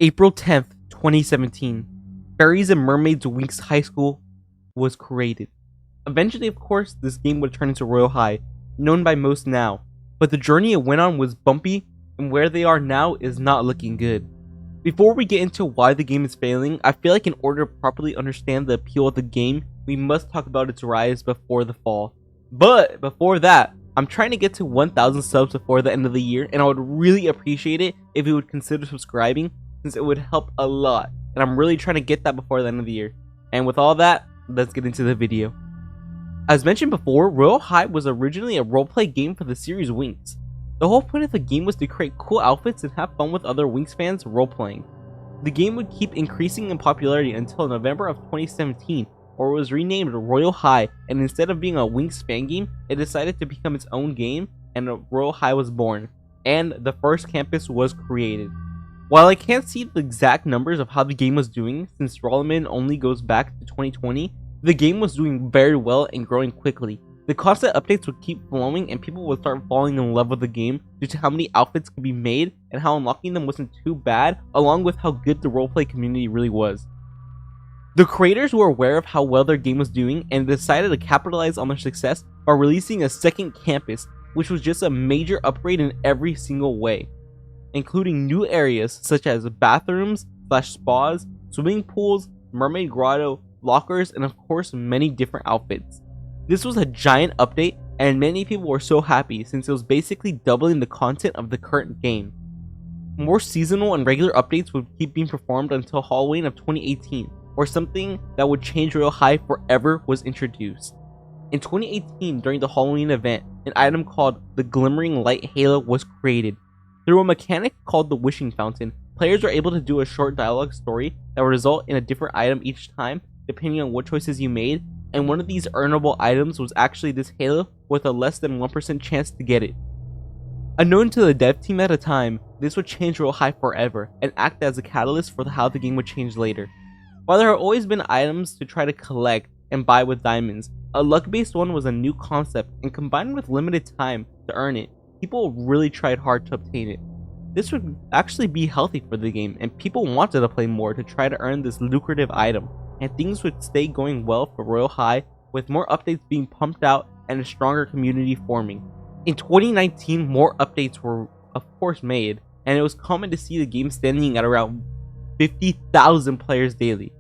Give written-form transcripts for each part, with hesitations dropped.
April 10th, 2017, Fairies and Mermaids Winx High School was created. Eventually, of course, this game would turn into Royale High, known by most now, but the journey it went on was bumpy, and where they are now is not looking good. Before we get into why the game is failing, I feel like in order to properly understand the appeal of the game, we must talk about its rise before the fall. But before that, I'm trying to get to 1,000 subs before the end of the year, and I would really appreciate it if you would consider subscribing, since it would help a lot, and I'm really trying to get that before the end of the year. And with all that, let's get into the video. As mentioned before, Royale High was originally a roleplay game for the series Winx. The whole point of the game was to create cool outfits and have fun with other Winx fans roleplaying. The game would keep increasing in popularity until November of 2017, where it was renamed Royale High, and instead of being a Winx fan game, it decided to become its own game, and Royale High was born, and the first campus was created. While I can't see the exact numbers of how the game was doing, since development only goes back to 2020, the game was doing very well and growing quickly. The constant updates would keep flowing and people would start falling in love with the game due to how many outfits could be made and how unlocking them wasn't too bad, along with how good the roleplay community really was. The creators were aware of how well their game was doing and decided to capitalize on their success by releasing a second campus, which was just a major upgrade in every single way, including new areas such as bathrooms, spas, swimming pools, mermaid grotto, lockers, and of course many different outfits. This was a giant update and many people were so happy since it was basically doubling the content of the current game. More seasonal and regular updates would keep being performed until Halloween of 2018, where something that would change Royale High forever was introduced. In 2018, during the Halloween event, an item called the Glimmering Light Halo was created. Through a mechanic called the Wishing Fountain, players were able to do a short dialogue story that would result in a different item each time, depending on what choices you made, and one of these earnable items was actually this halo with a less than 1% chance to get it. Unknown to the dev team at the time, this would change Royale High forever and act as a catalyst for how the game would change later. While there have always been items to try to collect and buy with diamonds, a luck-based one was a new concept, and combined with limited time to earn it, people really tried hard to obtain it. This would actually be healthy for the game, and people wanted to play more to try to earn this lucrative item, and things would stay going well for Royale High, with more updates being pumped out and a stronger community forming. In 2019, more updates were of course made, and it was common to see the game standing at around 50,000 players daily.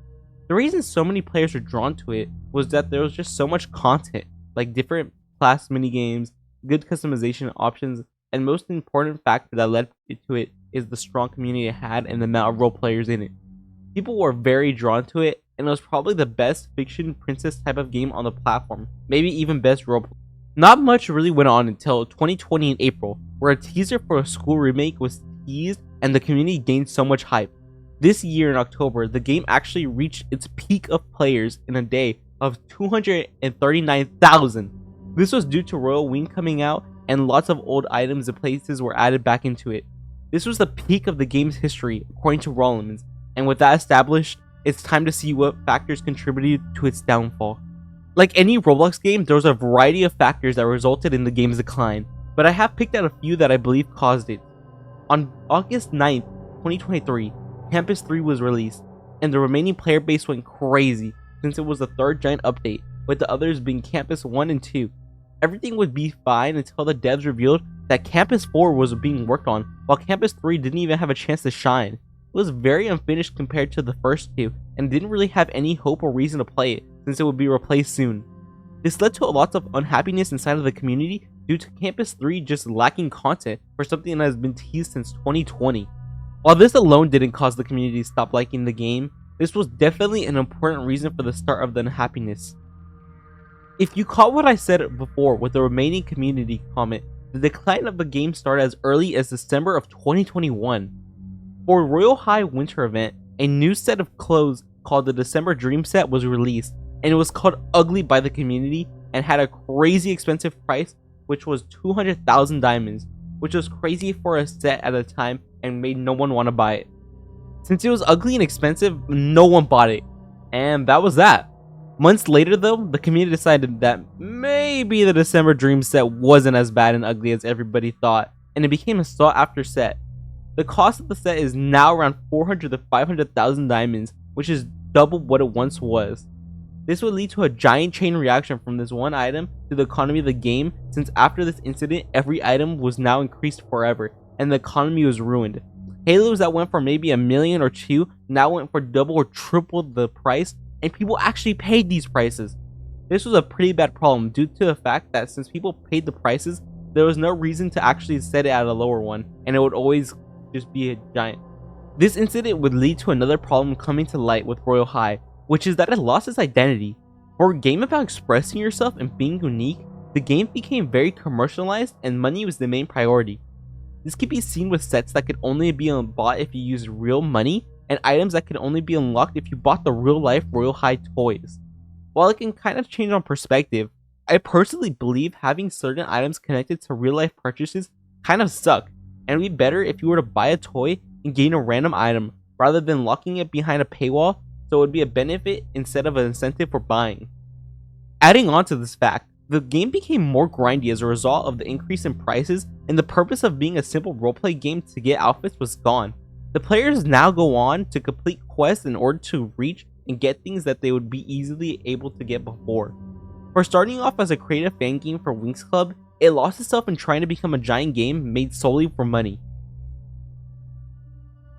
The reason so many players were drawn to it was that there was just so much content, like different class minigames, good customization options, and most important factor that led to it is the strong community it had and the amount of role players in it. People were very drawn to it, and it was probably the best fiction princess type of game on the platform, maybe even best roleplay. Not much really went on until 2020 in April, where a teaser for a school remake was teased and the community gained so much hype. This year in October, the game actually reached its peak of players in a day of 239,000. This was due to Royal Wing coming out and lots of old items and places were added back into it. This was the peak of the game's history, according to Rollins, and with that established, it's time to see what factors contributed to its downfall. Like any Roblox game, there was a variety of factors that resulted in the game's decline, but I have picked out a few that I believe caused it. On August 9th, 2023, Campus 3 was released, and the remaining player base went crazy since it was the third giant update, with the others being Campus 1 and 2. Everything would be fine until the devs revealed that Campus 4 was being worked on, while Campus 3 didn't even have a chance to shine. It was very unfinished compared to the first two, and didn't really have any hope or reason to play it, since it would be replaced soon. This led to a lot of unhappiness inside of the community due to Campus 3 just lacking content for something that has been teased since 2020. While this alone didn't cause the community to stop liking the game, this was definitely an important reason for the start of the unhappiness. If you caught what I said before with the remaining community comment, the decline of the game started as early as December of 2021. For Royale High Winter event, a new set of clothes called the December Dream Set was released, and it was called Ugly by the community and had a crazy expensive price, which was 200,000 diamonds, which was crazy for a set at the time and made no one want to buy it. Since it was ugly and expensive, no one bought it, and that was that. Months later though, the community decided that maybe the December Dream Set wasn't as bad and ugly as everybody thought, and it became a sought after set. The cost of the set is now around 400 to 500,000 diamonds, which is double what it once was. This would lead to a giant chain reaction from this one item to the economy of the game, since after this incident, every item was now increased forever, and the economy was ruined. Halos that went for maybe a million or two now went for double or triple the price, and people actually paid these prices. This was a pretty bad problem due to the fact that since people paid the prices, there was no reason to actually set it at a lower one, and it would always just be a giant. This incident would lead to another problem coming to light with Royale High, which is that it lost its identity. For a game about expressing yourself and being unique, the game became very commercialized and money was the main priority. This can be seen with sets that could only be bought if you used real money, and items that could only be unlocked if you bought the real life Royale High toys. While it can kind of change on perspective, I personally believe having certain items connected to real life purchases kind of suck, and it would be better if you were to buy a toy and gain a random item rather than locking it behind a paywall, so it would be a benefit instead of an incentive for buying. Adding on to this fact, the game became more grindy as a result of the increase in prices, and the purpose of being a simple roleplay game to get outfits was gone. The players now go on to complete quests in order to reach and get things that they would be easily able to get before. For starting off as a creative fan game for Winx Club, it lost itself in trying to become a giant game made solely for money.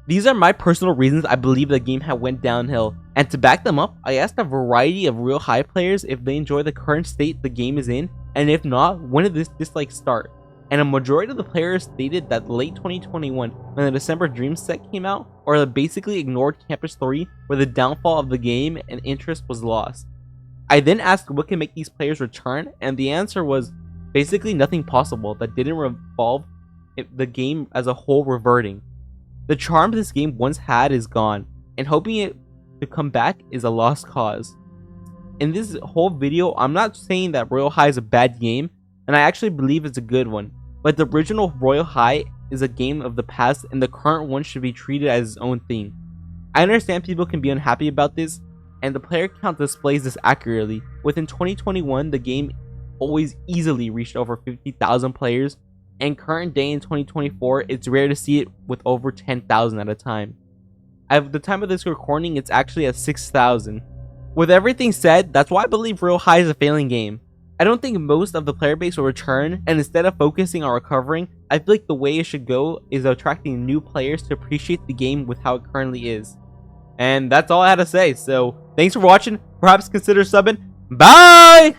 These are my personal reasons I believe the game had went downhill, and to back them up, I asked a variety of Royale High players if they enjoy the current state the game is in, and if not, when did this dislike start? And a majority of the players stated that late 2021, when the December Dream set came out, or they basically ignored Campus 3, where the downfall of the game and interest was lost. I then asked what can make these players return, and the answer was basically nothing possible that didn't involve the game as a whole reverting. The charm this game once had is gone, and hoping it to come back is a lost cause. In this whole video, I'm not saying that Royale High is a bad game, and I actually believe it's a good one, but the original Royale High is a game of the past and the current one should be treated as its own thing. I understand people can be unhappy about this, and the player count displays this accurately. Within 2021, the game always easily reached over 50,000 players, and current day in 2024, it's rare to see it with over 10,000 at a time. At the time of this recording, it's actually at 6,000. With everything said, that's why I believe Royale High is a failing game. I don't think most of the player base will return, and instead of focusing on recovering, I feel like the way it should go is attracting new players to appreciate the game with how it currently is. And that's all I had to say, so thanks for watching, perhaps consider subbing, bye!